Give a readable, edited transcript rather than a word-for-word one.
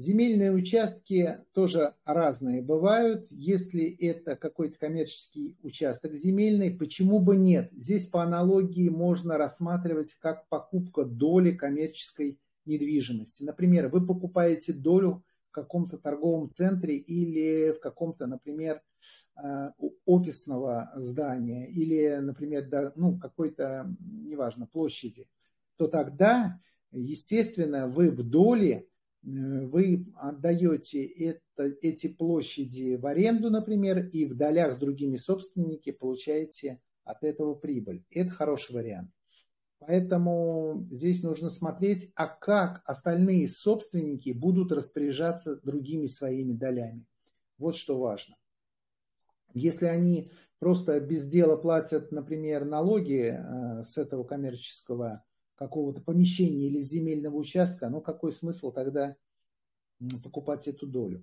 Земельные участки тоже разные бывают. Если это какой-то коммерческий участок земельный, почему бы нет? Здесь по аналогии можно рассматривать как покупка доли коммерческой недвижимости. Например, вы покупаете долю в каком-то торговом центре или в каком-то, например, офисного здания или, например, какой-то, неважно, площади, то тогда, естественно, вы в доле вы отдаете эти площади в аренду, например, и в долях с другими собственниками получаете от этого прибыль. Это хороший вариант. Поэтому здесь нужно смотреть, а как остальные собственники будут распоряжаться другими своими долями. Вот что важно. Если они просто без дела платят, например, налоги с этого коммерческого какого-то помещения или земельного участка, ну какой смысл тогда покупать эту долю?